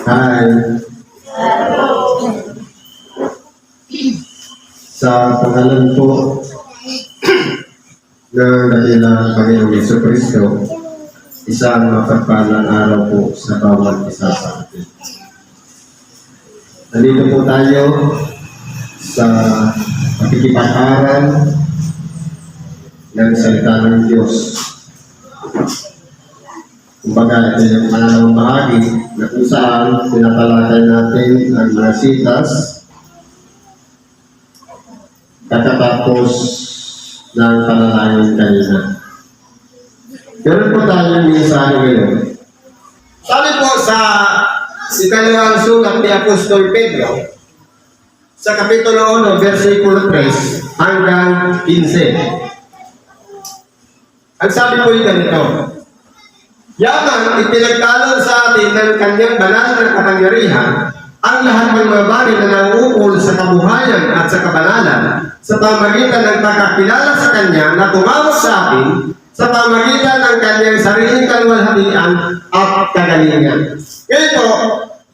Hi. Sa pangalan po ng dakilang Panginoong Jesucristo, isang mapagpalang araw po sa bawat isa sa atin. Nandito po tayo sa pakikipag-aral ng salita ng Diyos. Kumbaga, ito yung pangalawang bahagi na kung saan tinatalakay natin ang mga sitas kakatapos ng panalangin kanina. Meron po tayong mensahe ngayon. Sabi po sa ikalawang sulat ni Apostol Pedro, sa Kapitulo 1, versikulo 3 hanggang 15. Ang sabi po yung ganito, yaman ipinagkaloob sa atin ng kanyang banal na kapangyarihan ang lahat ng mga bagay na nauukol sa kabuhayan at sa kabanalan sa pamagitan ng pagkakilala sa kanya na tumawag sa atin sa pamagitan ng kanyang sariling kaluwalhatian at kagalingan. Ngayon po,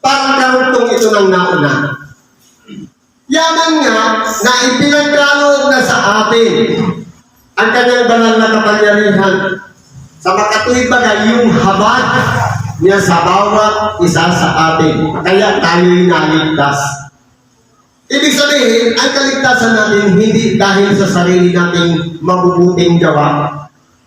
parang karugtong ito ng nauna. Yaman nga na ipinagkaloob na sa atin ang kanyang banal na kapangyarihan. Sa makatuwid bagay, yung habag niya sa bawat isa sa atin. Kaya tayo'y naligtas. Ibig sabihin, ang kaligtasan natin hindi dahil sa sarili nating mabubuting gawa.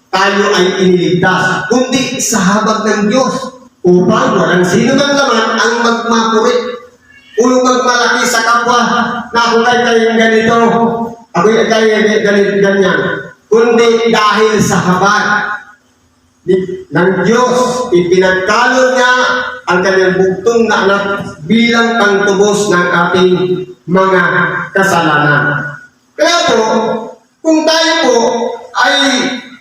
Tayo ay iniligtas, kundi sa habag ng Diyos. Upang walang sino man naman ang magmapuri. Kung magmalaki sa kapwa na ako kayong ganito, ako kayong ganyan. Kundi dahil sa habag ng Diyos, ipinagkaloob niya ang kanyang bugtong na anak bilang pangtubos ng ating mga kasalanan. Kaya po, kung tayo po ay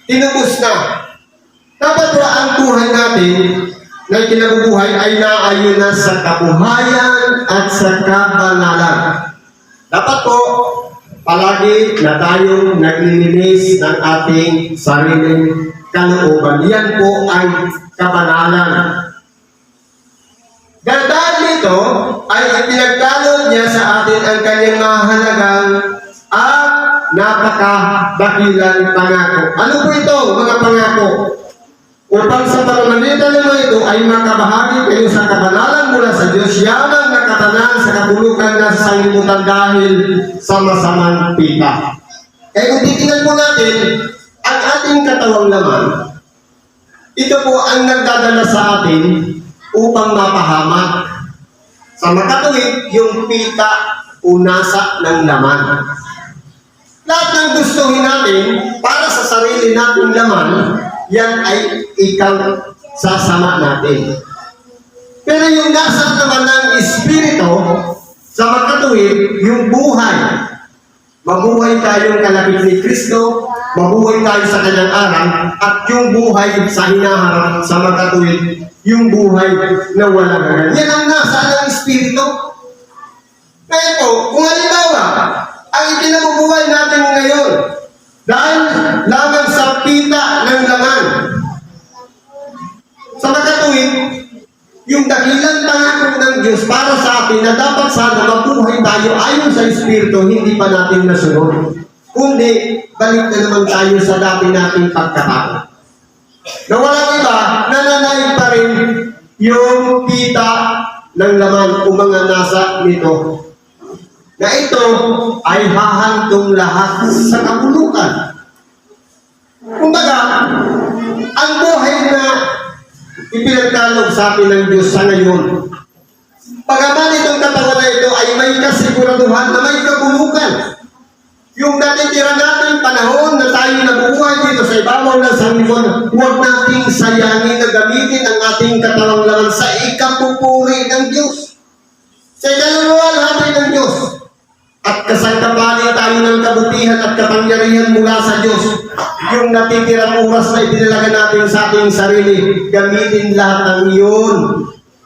tinubos na, dapat po ang buhay natin na kinabubuhay ay naayon na sa kabuhayan at sa kabanalan. Dapat po, palagi na tayong naglilinis ng ating sariling kalooban. Yan po ang kabanalan. Dahil dito ay ipinagkaloob niya sa atin ang kanyang mahalagang at napakadakilang pangako. Ano po ito, mga pangako? Upang sa pamamagitan ng ito ay makabahagi kayo sa kabanalan mula sa Diyos, yamang nakatanan sa kabulukan na sanglibutan dahil sa masamang pita. Kaya kung titingnan po natin, ang ating katawang laman, ito po ang nagdadala sa atin upang mapahamak. Sa makatuwid, yung pita o nasa ng laman. Lahat ng gustuhin natin para sa sarili nating laman, yan ay ikaw sasama natin. Pero yung nasa naman ng Espiritu, sa makatuwid, yung buhay. Mabuhay tayong kalapit ni Kristo, mabuhay tayo sa kanyang aral, at yung buhay sa hinaharap sa makatuwid, yung buhay na walang hanggan. Yan ang nasa ng Espiritu. Kaya po, kung halimbawa, ang ikinabubuhay natin ngayon, dahil lamang sa pita ng laman, sa makatuwid, yung dakilang pangako ng Diyos para sa atin na dapat sana mabuhay tayo ayon sa Espiritu, hindi pa natin nasunod. Kundi, balik na naman tayo sa dati nating pagkatao. Na walang iba, nananaig pa rin yung pita ng laman o mga nasa nito. Na ito ay hahantong lahat sa kabulukan. Kumbaga, ang buhay na ipinagkaloob sa atin ng Diyos sa ngayon, pagaman itong katawan na ito ay may kasiguraduhan na may kabulukan. Yung natitira nating panahon na tayo nabubuhay dito sa ibabaw ng sanlibutan, huwag nating sayangin na gamitin ang ating katawang laman sa ikapupuri ng Diyos. Sa ikaluwalhati ng Diyos. At kasangkapaling tayo ng kabutihan at kapangyarihan mula sa Diyos. Yung natitirang oras na ipinalaga natin sa ating sarili, gamitin lahat ng iyon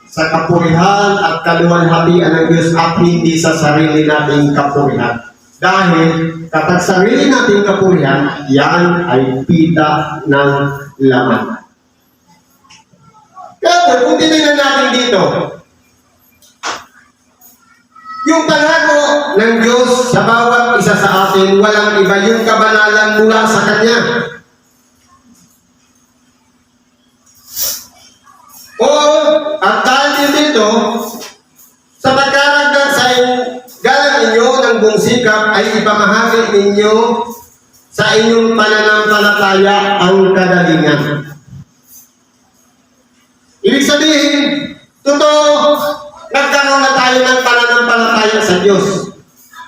sa kapurihan at kaluwalhatian ng Diyos at hindi sa sarili nating kapurihan. Dahil kapag sarili nating kapurihan, yan ay pita ng laman. Kaya po, kung titignan natin dito, Yung pangako ng Diyos sa bawat isa sa atin, walang iba yung kabanalan mula sa Kanya. At dahil din dito, sa pagkaragdag sa galang inyo ng buong sikap ay ipamahagi ninyo sa inyong pananampalataya ang kagalingan. Ibig sabihin, totoo, nagkaroon na tayo ng pananampalataya sa Diyos.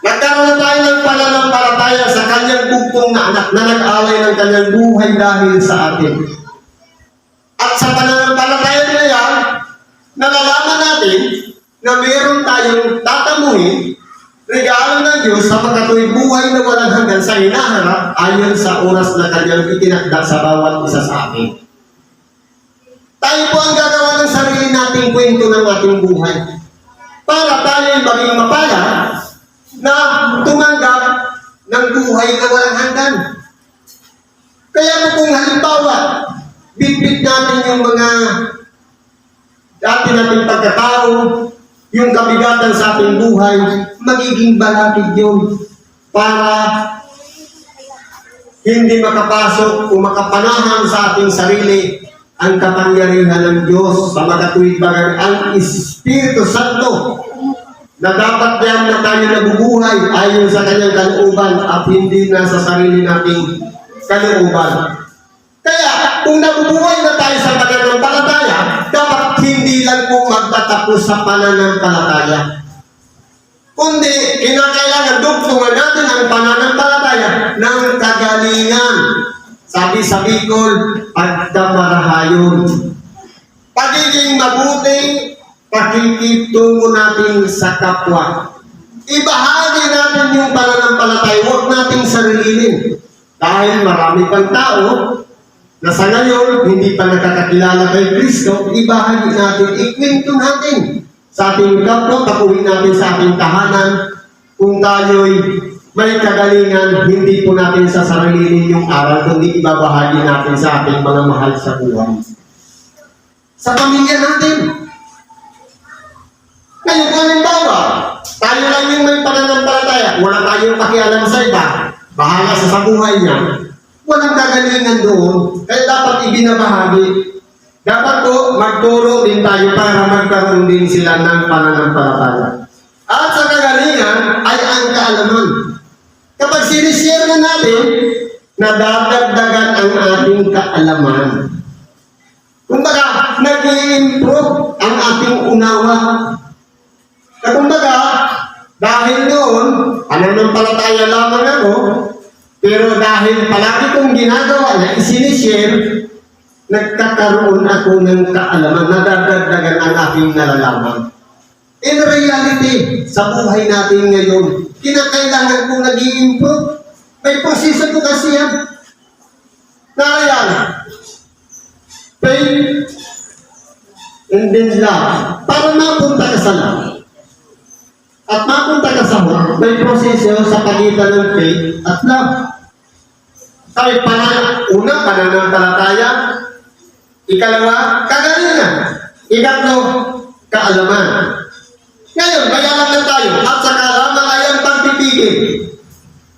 Nagkaroon na tayo ng pananampalataya sa Kanyang bugtong na anak na nag-alay ng Kanyang buhay dahil sa atin. At sa pananampalataya na yan, nalalaman natin na meron tayong tatamuhin, regalo ng Diyos sa pagkatuwid buhay na walang hanggan sa hinaharap ayon sa oras na Kanyang itinakda sa bawat isa sa atin. Tayo po ang gagawa ng sarili nating kwento ng ating buhay para tayo maging mapala na tumanggap ng buhay na walang hanggan. Kaya kung halimbawa, bitbit natin yung mga dati nating pagkatao, yung kabigatan sa ating buhay, magiging balakid yun para hindi makapasok o makapanahan sa ating sarili ang kapangyarihan ng Diyos sa magatuwid bagang ang Espiritu Santo na dapat yan na tayo nabubuhay ayon sa Kanyang kalooban at hindi na sa sarili nating kalooban. Kaya, kung nabubuhay na tayo sa pananampalataya, dapat hindi lang po magtatapos sa pananampalataya. Kundi, kinakailangan dugtungan natin ang pananampalataya ng kagalingan. Sabi sa Bicol, pagdamarahayon. Pagiging mabuting pakikitungo natin sa kapwa. Ibahagi natin yung pananampalataya, huwag nating sarilinin. Dahil marami pang tao na sa ngayon, hindi pa nakakakilala kay Kristo, ibahagi natin, ikwento natin sa ating kapwa, pakuhin natin sa ating tahanan, kung tayo'y may kagalingan, hindi po natin sasarilinin yung aral, kundi ibabahagi natin sa ating mga mahal sa buhay. Sa pamilya natin. Ngayon, kung halimbawa, tayo lang yung may pananampalataya, wala tayong pakialam sa iba, bahala sa buhay niya, walang kagalingan doon, kaya dapat ibinabahagi. Dapat po magturo din tayo para magkaroon din sila ng pananampalataya. At sa kagalingan ay ang kaalaman. Kapag sinishare na natin, nadadagdagan ang ating kaalaman. Kumbaga, nag-i-improve ang ating unawa. Kumbaga, dahil noon, pananampalataya lamang ako, pero dahil palagi kong ginagawa na isinishare, nagkakaroon ako ng kaalaman, nadadagdagan ang aking nalalaman. In reality, sa buhay natin ngayon, kinakailangan kong nag-i-improve. May proseso ko kasi yan. Narayan, faith and then love. Para mapunta ka sa love. At mapunta ka sa love, may proseso sa pagitan ng faith at love. Sabi, una, pananampalataya. Ikalawa, kagalingan. Ikatlo, kaalaman. Ngayon, mayaman na tayo. At sa kaalaman ay ang pagpipigil.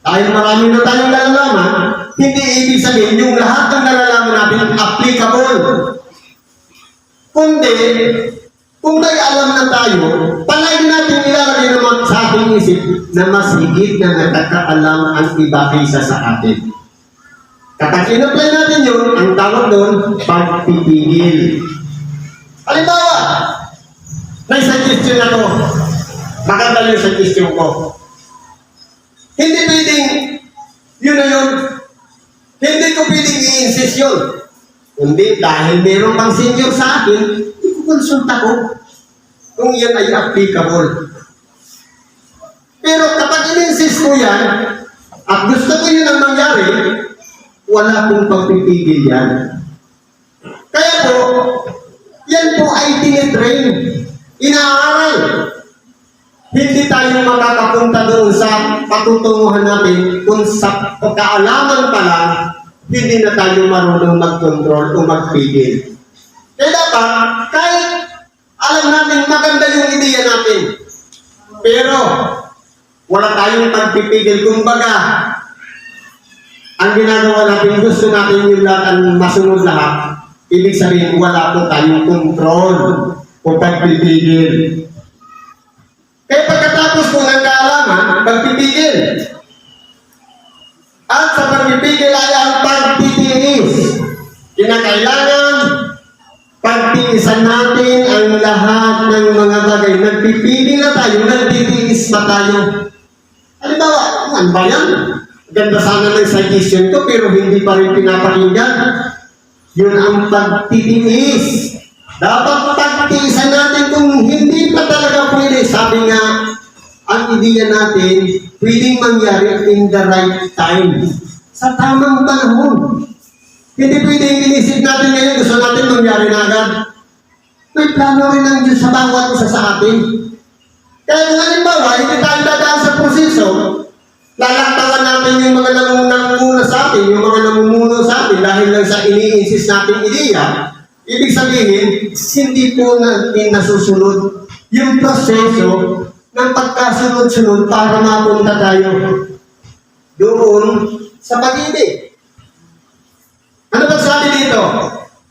Dahil marami na tayong nalalaman, hindi ibig sabihin yung lahat ng nalalaman natin applicable. Kundi, kung may alam na tayo, palagi natin ilalagay naman sa ating isip na mas higit na nakakaalam ang iba kaysa sa atin. Kapag in-apply natin yun, ang tawag doon, pagpipigil. Halimbawa, may suggestion ako. Maganda yung suggestion ko. Hindi pwedeng, yun na yun. Hindi ko pwedeng i-insist yun. Hindi, dahil meron pang senior sa akin, ikukonsulta ko kung yan ay applicable. Pero kapag in-insist ko yan, at gusto ko yun ang mangyari, wala pong pagpipigil yan. Kaya po, yan po ay tinitrain. Inaaral. Hindi tayo makakapunta doon sa patutunguhan natin kung sa pagkaalaman pala, hindi na tayo marunong mag-control o magpigil. Kaya dapat, kahit alam natin maganda yung ideya natin, Pero, wala tayong pagpipigil. Kumbaga, ang ginagawa natin, gusto natin yung lahat ang masunod lahat. Ibig sabihin, wala po tayong control o pagpipigil. Kaya pagkatapos po ng kaalaman, pagpipigil. At sa pagpipigil ay ang pagtitiis. Kinakailangan, pagtiisan natin ang lahat ng mga bagay. Nagpipigil na tayo, nagtitiis pa tayo. Halimbawa, ano ba yan? Ganda sana ng citation ko, pero hindi pa rin pinapakinggan. Yun ang pagtitiis. Dapat pagtiisan natin kung hindi pa talaga pwede. Sabi nga, ang ideya natin, pwedeng mangyari in the right time. Sa tamang panahon. Hindi pwedeng inisip natin ngayon, gusto natin mangyari na agad. May plano rin ang Diyos sa bawat isa sa atin. Kaya kung halimbawa, hindi tayo dadaan sa proseso, lalaktawan natin yung mga namumuna sa atin, yung mga namumuno sa atin dahil lang sa ini-insist natin ideya, ibig sabihin, hindi po natin nasusunod yung proseso ng pagkasunod-sunod para mapunta tayo doon sa pag-ibig. Ano ba sabi dito?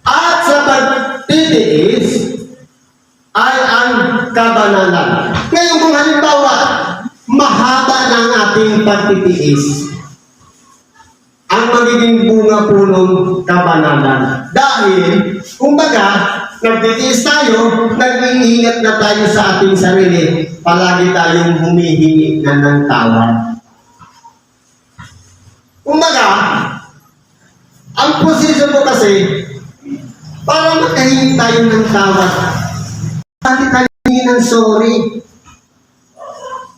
At sa pagtitiis ay ang kabanalan. Ngayon kung halimbawa, mahaba ng ating pagtitiis, ang magiging bunga po ng kabanalan. Dahil, kumbaga, nagtitiis tayo, nag-iingat na tayo sa ating sarili, palagi tayong humihingi na ng tawad. Kumbaga, ang proseso po kasi, para makahingi tayo ng tawad, palagi tayo humingi ng sorry.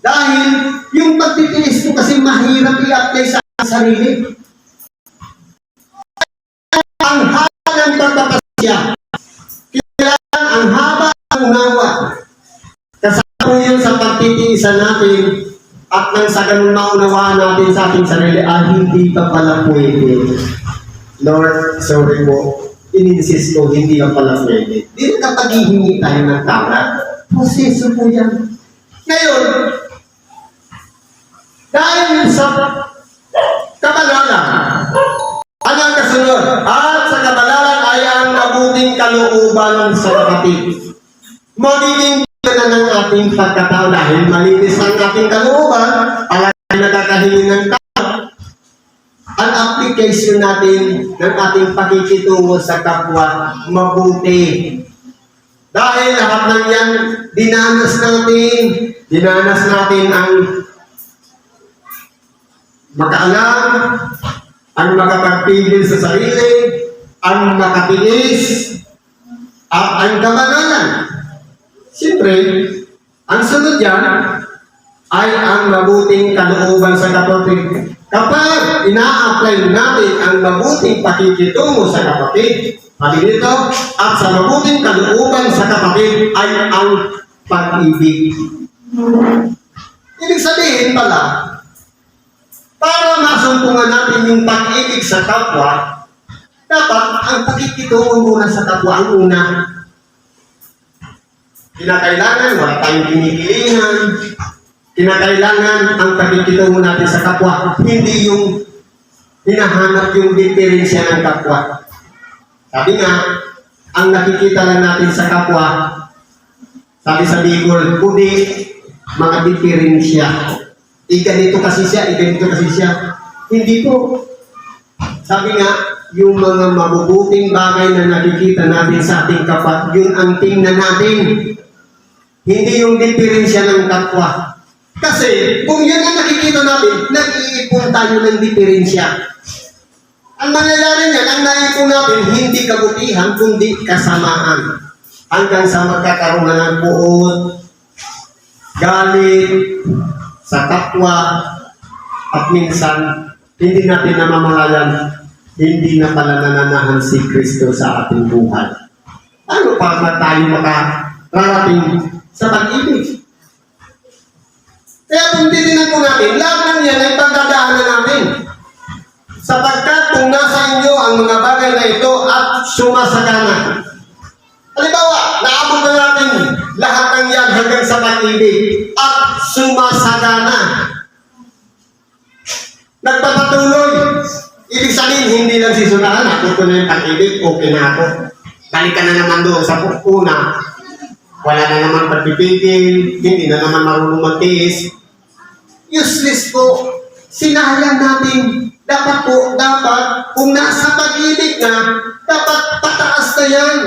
Dahil, yung pagtitiis po kasi mahirap i-apply sa ating sarili. Ang haba ng pagpapasya, kailangan ang haba ng nawa. Kasama po yun sa pagtitiisan natin at nang sa ganun maunawaan natin sa ating sarili, hindi pa pala pwede. Lord, sorry po, in-insist ko, hindi ka pala pwede. Dito na paghihingi tayo ng tawad. Proseso po yan. Ngayon, dahil sa kabanalan, ano ang kasunod? At sa kabanalan ay ang mabuting kalooban sa kapatid. Magiging na ng ating pagkatao dahil malinis ang ating kalooban, palagi nakakahingi ng tao. Ang application natin ng ating pakikitungo sa kapwa, mabuti. Dahil lahat ng yan, dinanas natin ang makaalam, ang makapagpigil sa sarili, ang makatiis, at ang kabanalan. Siyempre, ang sunod yan ay ang mabuting kalooban sa kapatid. Kapag ina-apply natin ang mabuting pakikitungo sa kapatid, sabi nito, at sa mabuting kalooban sa kapatid ay ang pag-ibig. Ibig sabihin pala, para masumpungan natin yung pag-ibig sa kapwa, dapat ang pakikitungo muna sa kapwa ang una. Kinakailangan, wala tayong kinikilingan. Kinakailangan ang pakikitungo natin sa kapwa, hindi yung hinahanap yung diferensya ng kapwa. Sabi nga, ang nakikita lang natin sa kapwa, sabi sa Bicol, kundi mga diferensya. Ganito kasi siya, ganito kasi siya. Hindi po. Sabi nga, yung mga mabubuting bagay na nakikita natin sa ating kapwa, yun ang tingnan natin. Hindi yung diferensya ng kapwa. Kasi, kung yun ang nakikita natin, nag-iipon tayo ng diferensya. Ang mangyayari niyan, ang naipon natin, hindi kabutihan, kundi kasamaan. Hanggang sa magkakaroon na ng puot, galit, sa kapwa, at minsan, hindi natin namamalayan, hindi na pala nananahan si Kristo sa ating buhay. Ano pa ba tayo makararating sa pag-ibig? Kaya kung titinan po natin, lahat ng yan ay pagdadaanan natin. Sapagkat kung nasa inyo ang mga bagay na ito at sumasagana. Halimbawa, naabot na natin lahat ng yan hanggang sa pag-ibig at sumasagana. Nagpapatuloy. Ibig sabihin, hindi lang sisunahan, ako na yung pag-ibig, okay na ako. Balikan na naman doon sa una. Wala na naman pagpipigil, hindi na naman marunong magtiis. Useless po. Sinayang natin. Dapat, kung nasa pag-ibig na, dapat pataas na yan.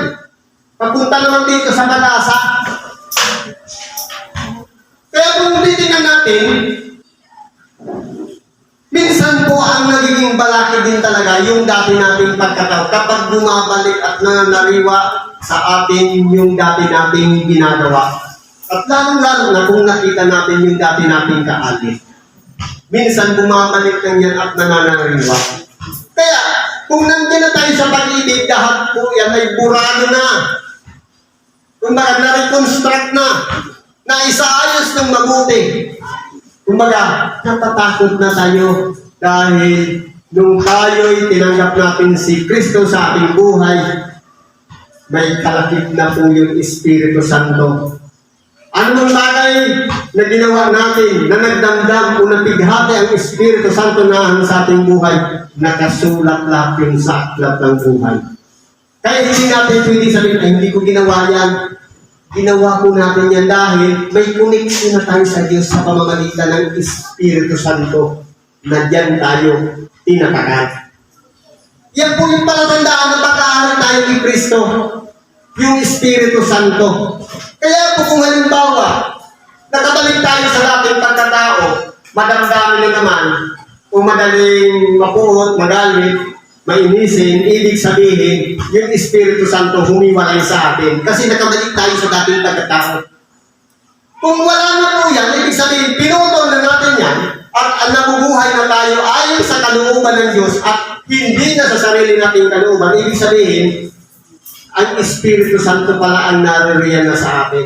Papunta naman dito sa pag-asa. Kaya kung titingnan natin, minsan po ang nagiging balaki din talaga yung dati nating pagkatao kapag bumabalik at nananariwa sa atin yung dati nating ginagawa. At lalong-lalo na kung nakita natin yung dati nating kaalis. Minsan bumabalik lang yan at nananariwa. Kaya, kung nandiyan na tayo sa pag-ibig, lahat po yan ay burado na. Kumbaga, na-reconstruct na. Naisaayos ng mabuti. Kumbaga, natatakot na tayo dahil nung tayo'y tinanggap natin si Kristo sa ating buhay, may kalakip na po yung Espiritu Santo. Anong bagay na ginawa natin na nagdamdam o nabighati ang Espiritu Santo na sa ating buhay, nakasulat lahat yung sa aklat ng buhay. Kaya hindi natin pwede sabihin, ay hindi ko ginawa yan. Ginawa ko natin yan dahil may connection na tayo sa Diyos sa pamamagitan ng Espiritu Santo na diyan tayo tinatakan. Yan po yung palatandaan ng pag-aaral tayo ni Kristo, yung Espiritu Santo. Kaya po kung halimbawa, nakabalik tayo sa dating pagkatao, madamdamin na naman, o madaling mapuot, magalit, mainisin, ibig sabihin, yung Espiritu Santo humiwalay sa atin. Kasi nakabalik tayo sa dating pagkatao. Kung wala na po yan, ibig sabihin, pinutol na natin yan, at nabubuhay na tayo ayon sa kalooban ng Diyos, at hindi na sa sarili nating kalooban, ibig sabihin, ang Espiritu Santo pala ang naririyan na sa atin.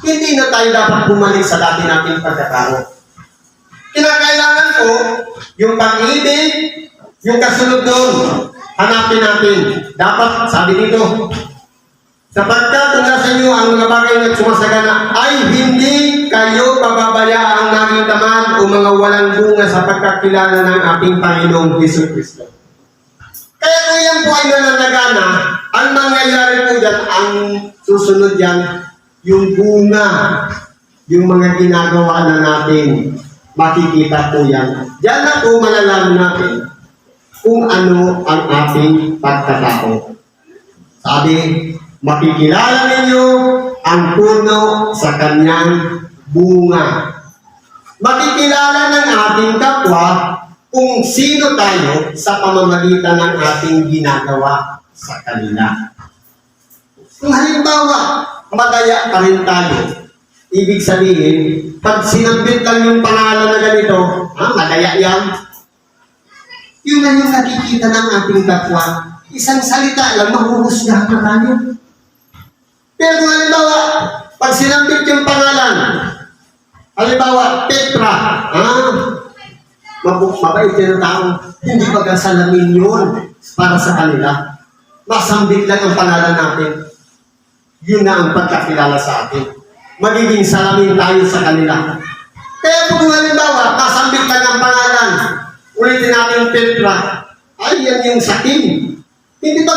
Hindi na tayo dapat bumalik sa dati nating pagkatao. Kinakailangan ko, yung pag-ibig, yung kasunod doon, hanapin natin. Dapat, sabi dito, sapagkat kung nasa inyo ang mga bagay na sumasagana, ay hindi kayo pababayaang nagindaman o mga walang bunga sa pagkakilala ng ating Panginoong Jesucristo. Kaya kung yan po ay nananagana, ang mangyayari po dyan, ang susunod yan, yung bunga, yung mga ginagawa na natin, makikita po yan. Diyan na po malalaman natin kung ano ang ating pagkatao. Sabi, makikilala ninyo ang puno sa kanyang bunga. Makikilala ng ating kapwa kung sino tayo sa pamamagitan ng ating ginagawa sa kanila. Kung halimbawa, madaya pa rin tayo, ibig sabihin, pag sinabit lang yung pangalan na ganito, madaya yan. Yun na yung nakikita ng ating kapwa. Isang salita lang, mahuhusgahan na tayo. Pero kung halimbawa, pag sinabit yung pangalan, halimbawa, Petra, mabait yan ang tao, hindi pagkasalamin yun para sa kanila. Masambit lang ang pangalan natin. Yun na ang pagkakilala sa atin. Magiging salamin tayo sa kanila. Kaya kung halimbawa, masambit lang ang pangalan, ulitin natin Petra, ay yan yung sakin. Hindi ba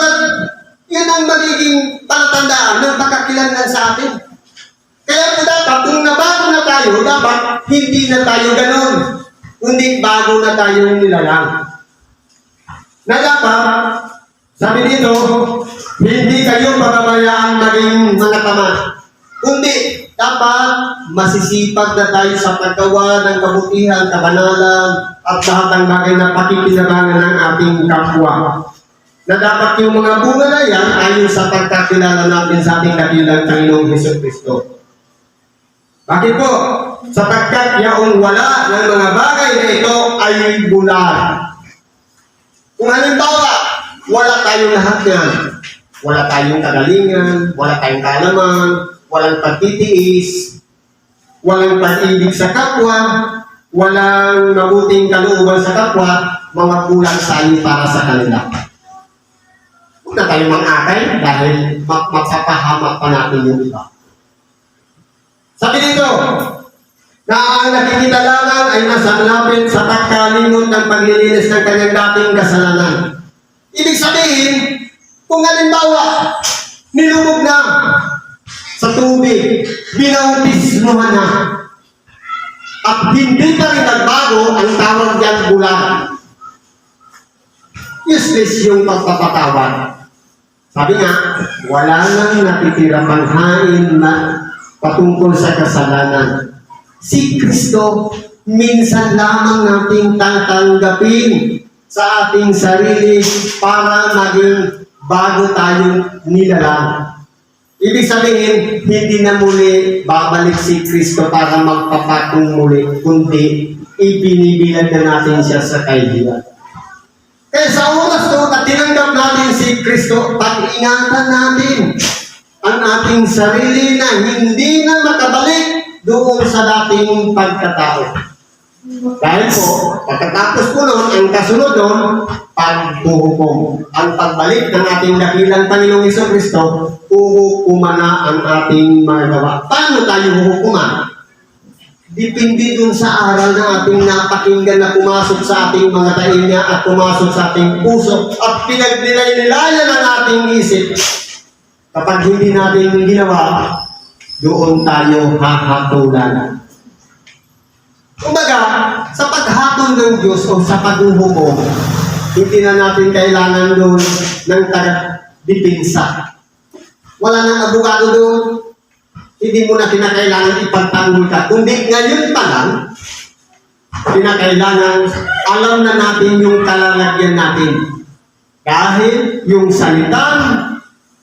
yan ang magiging palatandaan ng pagkakilanlan sa atin. Kaya po dapat, kung nabago na tayo, dapat hindi na tayo ganun. Kundi bago na tayong nilalang. Na dapat, sabi dito, hindi kayo pababayaan maging mga tama. Kundi, dapat masisipag na tayo sa paggawa ng kabutihan, kabanalan, at lahat ng bagay na pakikinabangan ng ating kapwa. Na dapat yung mga bunga na yan ayon sa pagkakilala natin sa ating dakilang Panginoong Jesucristo. Bakit po? Sapagkat yaong wala ng mga bagay na ito ay bulag. Kung halimbawa, wala tayong lahat yan. Wala tayong kagalingan, wala tayong kaalaman, walang pagtitiis, walang pag-ibig sa kapwa, walang mabuting kalooban sa kapwa, mga kulang sali para sa kanila. Huwag na tayong mang-akay dahil mapapahamak pa natin yung iba. na ang nakikita lamang ay nasa lapit sa pagkalimot ng paglilinis ng kanyang dating kasalanan. Ibig sabihin, kung halimbawa, nilubog na sa tubig, binautismuhan na, at hindi pa rin nagbago, ang tawag niyan bulag. Useless yung pagpapatawad. Sabi nga, wala nang natitira panghain na patungkol sa kasalanan. Si Kristo, minsan lamang nating tatanggapin sa ating sarili para maging bago tayong nilalang. Ibig sabihin, hindi na muli babalik si Kristo para magpapatong muli, kundi ibinibilag na natin siya sa kaibigan. Kaya sa oras to na tinanggap natin si Kristo, pag-ingatan natin ang ating sarili na hindi na makabalik doon sa dating pagkatao. Dahil po, pagkatapos po noon, ang kasunod noon, paghuhukom. Ang pagbalik ng ating dakilang Panginoong Jesucristo, huhukuman na ang ating mga gawa. Paano tayo huhukuman? Depende dun sa aral na ating napakinggan na pumasok sa ating mga tainga at pumasok sa ating puso at pinagnilayan ng ating isip. Kapag hindi natin ginawa, doon tayo hahatulan. Kumbaga, sa paghatol ng Diyos o sa paghuhukom, hindi na natin kailangan doon ng taga-dipinsa. Wala nang abogado doon. Hindi mo na kinakailangan ipagtanggol ka. Kundi ngayon pa lang, kinakailangan alam na natin yung kalalagyan natin. Dahil yung salitang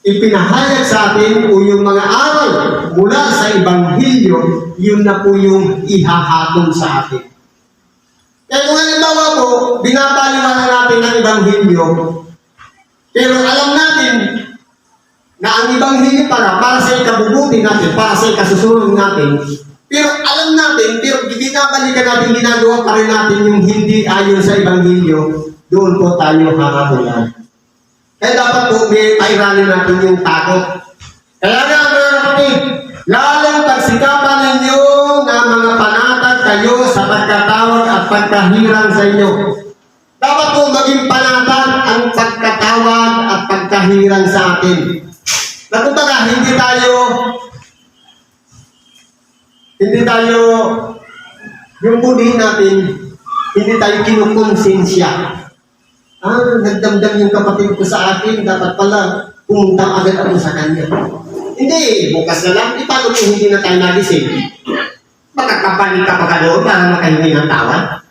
ipinahayag sa atin o yung mga aral mula sa Ebanghelyo, yun na po yung ihahatol sa atin. Kaya kung halimbawa po, binabaliwala natin ang Ebanghelyo, pero alam natin na ang Ebanghelyo para sa ikabubuti natin, para sa ikasusunod natin, pero alam natin, pero binabalikan natin, ginagawa pa rin natin yung hindi ayon sa Ebanghelyo, doon po tayo hahatulan. Kaya dapat po may pairanin natin yung takot. Kaya nga mga kapatid, lalong pagsikapan ninyo na mga panatag kayo sa pagkatawag at pagkahirang sa inyo. Dapat po maging panatag ang pagkatawag at pagkahirang sa atin. Na kumbaga, hindi tayo, yung bulihin natin, hindi tayo kinukonsensya. Nagdamdam yung kapatid ko sa akin, dapat pala pumunta agad ako sa kanya. Hindi, bukas na lang, paano kung hindi na tayo nagising? Makakapanig ka pa ka doon para makahingi ng tawad?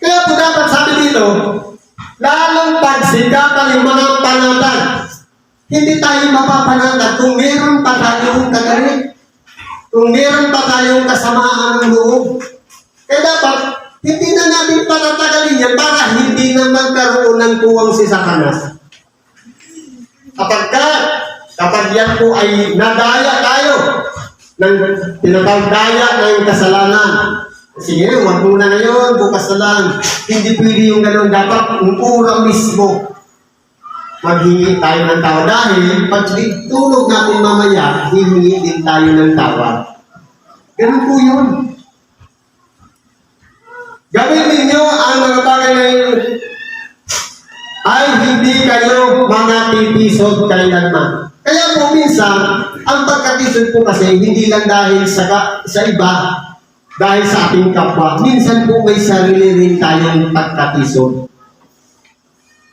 Kaya po dapat sabi dito, lalong pagsikapan yung mga panatag. Hindi tayo mapapanatag kung meron pa tayong kagalit, kung meron pa tayong kasamaan ng loob. Kaya dapat, hindi na natin patatagalin yan para hindi na magkaroon ng tuwang si Satanas. Kapag yan po ay nadaya tayo ng tinatawag daya ng kasalanan. Sige, huwag muna ngayon, bukas na lang. Hindi pwede yung gano'n. Dapat umura mismo maghingi tayo ng tawad. Dahil pag tulog natin mamaya, hihingi din tayo ng tawad. Ganun po yun. Gawin ninyo ang mga bagay na yun ay hindi kayo mga titisod kailanman. Kaya po minsan, ang pagkatisod po kasi hindi lang dahil sa iba, dahil sa ating kapwa. Minsan po may sarili rin tayong pagkatisod.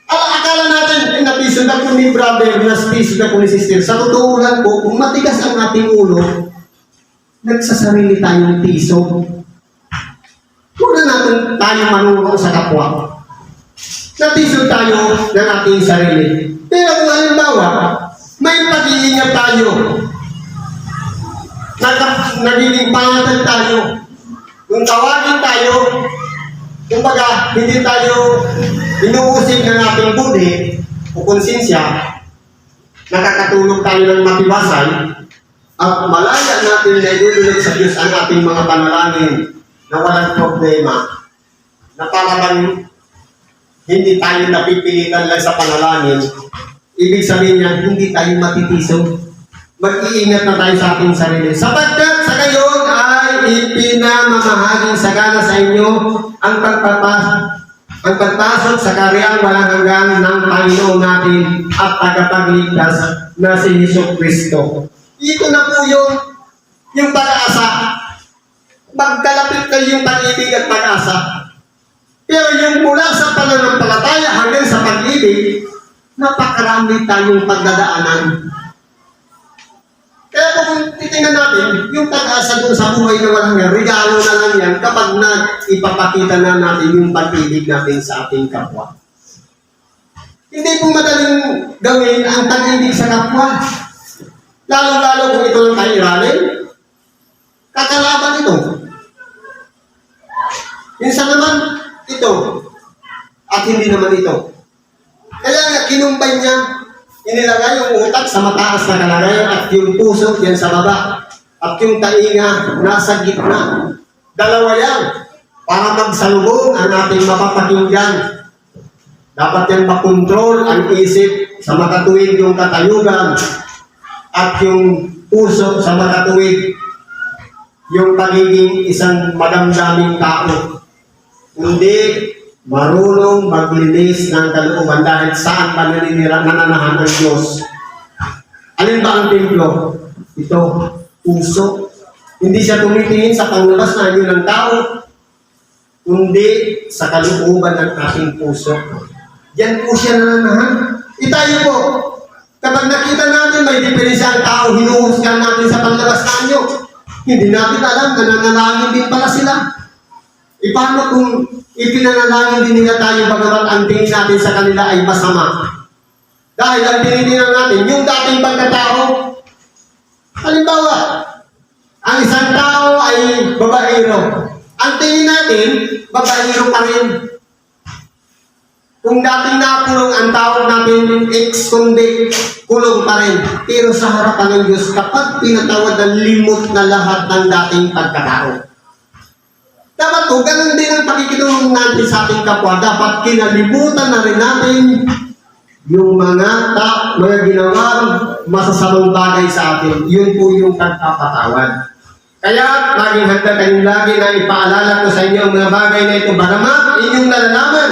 Akala natin, natisod ako ni brother, natisod ako ni sister. Sa totoo lang po, kung matigas ang ating ulo, nagsasarili tayong tisod. Huwag na natin tayo manunong sa kapwa. Natisod tayo ng ating sarili. Pero kung halimbawa, may pag-iingat tayo. Nagiging pangatag tayo. Kung tawagin tayo, kumbaga, hindi tayo inuusig ng ating budi o konsensya, nakakatulog tayo ng matiwasay, at malaya natin na idudulog sa Diyos ang ating mga panalangin na walang problema, na parang hindi tayo napipilitan lang sa panalangin. Ibig sabihin niya, hindi tayo matitisog. Mag-iingat na tayo sa ating sarili. Sapagkat sa gayon ay ipinamamahaging sagana sa inyo ang pagpasok sa karyang walang hanggan ng Panginoon natin at tagapagligtas na si Jesucristo. Ito na po yung pag-asa. Magkalapit na yung pag-ibig at pag-asa. Pero yung mula sa pananampalataya hanggang sa pag-ibig, napakarami tayong pagdadaanan. Kaya kung titingnan natin, yung pag-asa doon sa buhay na walang yan, regalo na lang yan kapag ipapakita na natin yung pag-ibig natin sa ating kapwa. Hindi po madaling gawin ang pag-ibig sa kapwa. Lalo-lalo kung ito lang tayo iralin, kakalaban ito. Minsan naman, ito. At hindi naman ito. Kaya nga, kinumbay niya, inilagay yung utak sa mataas na kalagayan at yung puso yan sa baba. At yung tainga nasa gitna. Dalawa yan. Para magsalubong ang ating mapapakinggan. Dapat yan makontrol ang isip sa makatuwid yung katayugan. At yung puso sa makatuwid yung pagiging isang madamdaming tao. Hindi marunong maglinis ng kalooban dahil saan pa nananahan ng Diyos. Alin ba ang templo? Ito, puso. Hindi siya tumitingin sa panglabas na anyo ng tao, kundi sa kalooban ng ating puso. Yan po siya nananahan. Itayo po, kapag nakita natin may diferensya ang tao, hinuhusgan natin sa panglabas na anyo. Hindi natin alam na nanalangin din pala sila. Paano kung ipinanalangin din nila tayo bagamat ang tingin natin sa kanila ay masama? Dahil ang tinitingnan natin, yung dating pagkatao, halimbawa, ang isang tao ay babaero. Ang tingin natin, babaero pa rin. Kung dating nakulong ang tawag natin ex-convict, kulong pa rin. Pero sa harapan ng Diyos, kapag pinatawad na limot na lahat ng dating pagkatao. Dapat po, ganun din ang pakikitulong natin sa ating kapwa. Dapat kinalimutan na rin natin yung mga ginawang masasamang bagay sa atin. Yun po yung pagpapatawad. Kaya, maging handa kayong lagi na ipaalala ko sa inyo ang mga bagay na ito. Bagamat inyong nalalaman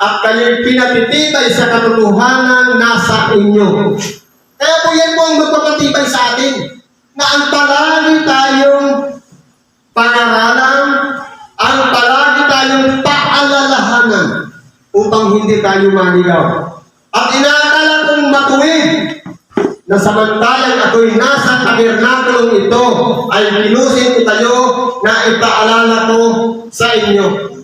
at kayo'y pinatitibay sa katotohanan nasa inyo. Kaya po yan po ang magpapatibay sa atin na ang palagi tayong pangaralan, ang palagi tayong paalalahanan upang hindi tayo maligaw. At inaakala kong matuwid na samantalang ako'y nasa tabernakulong ito ay pinusin ko tayo na ipaalala ko sa inyo.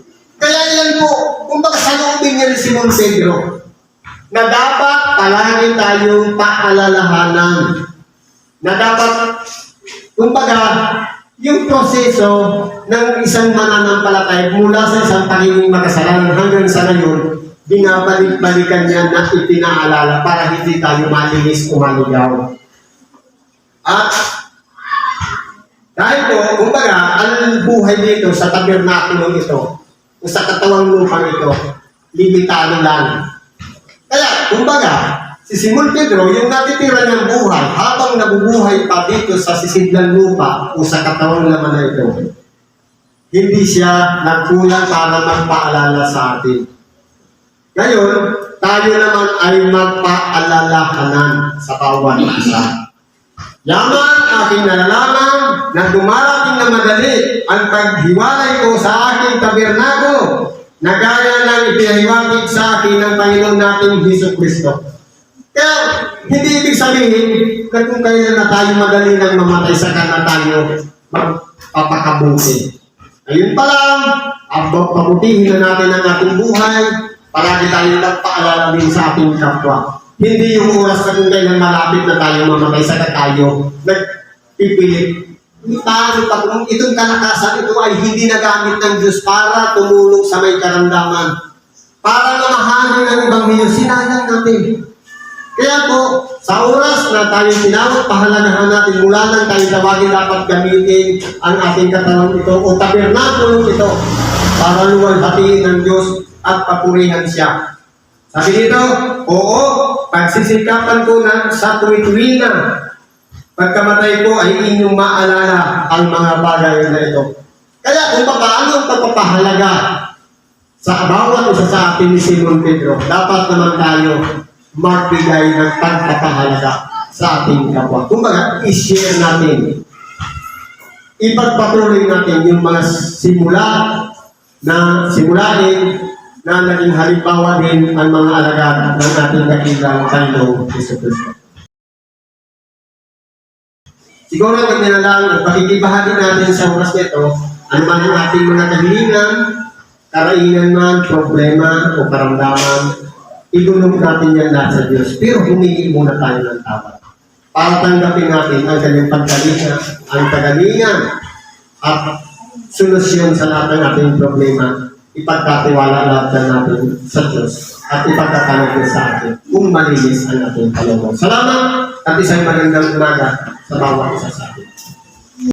Kaya yan po, kumbaga sa loobin niya ni Simon Pedro, na dapat palagi tayong paalalahanan. Na dapat, kumbaga, yung proseso ng isang mananampalataya mula sa isang pagiging makasalanan hanggang sa ngayon, binabalik-balikan niya na ipinaalala para hindi tayo malinis o maligaw. At dahil po, kumbaga, ang buhay dito sa tabernakulong ito, o sa katawang lupa ito, limitado lang. Kaya, kumbaga, si Simon Pedro, yung natitira niyang buhay, habang nabubuhay pa dito sa sisidlang lupa o sa katawang laman na ito, hindi siya nagkulang para magpaalala sa atin. Ngayon, tayo naman ay magpaalalahanan sa bawat isa. Yaman aking nalalaman na dumarating na madali ang paghiwalay ko sa aking tabernakulo na gaya ng ipinahiwatig sa akin ng Panginoon nating Jesucristo. Kaya, hindi ibig sabihin na kung kailan na tayo madali nang mamatay sa na tayo magpapakabuti. Ayun pa lang, pabutihin na natin ang ating buhay, palagi tayo nagpaalala din sa ating kapwa. Hindi yung oras na kung kailan malapit na tayo mamatay sa tayo, nagpipilit. Paano pa kung itong kalakasan ito ay hindi nagamit ng Diyos para tumulong sa may karamdaman, para mamahalin ang Ebanghelyo, sinayang natin. Kaya po, sa oras na tayo tinawag, pahalagahan natin mula nang tayo tawagin dapat gamitin ang ating katawan ito o tabernakulong ito para luwalhatiin ng Diyos at papurihan siya. Sabi dito, oo, pagsisikapan ko na sa tuwi-tuwi na pagkamatay ko ay inyong maalala ang mga bagay na ito. Kaya kung paano ang pagpapahalaga sa bawat isa sa atin ni Simon Pedro, dapat naman tayo magbigay ng pagpapahalaga sa ating kapwa. Kumbaga, i-share natin. Ipagpatuloy natin yung mga simulain na naging halimbawa din ang mga alagad ng ating dakilang Panginoong Jesucristo. Siguro ganyan na lang, pakikibahagi natin sa oras nito, ano man ang ating mga kahilingan, karainan man, problema o karamdaman, idulog natin yan lahat sa Diyos. Pero humingi muna tayo ng tawad. Para tanggapin natin ang kanyang pagkalinga, ang kagalingan, at solusyon sa lahat ng ating problema, ipagkatiwala natin natin sa Diyos at ipagkatanong din sa atin kung malinis ang ating kalooban. Salamat at isang magandang umaga sa bawat isa sa atin.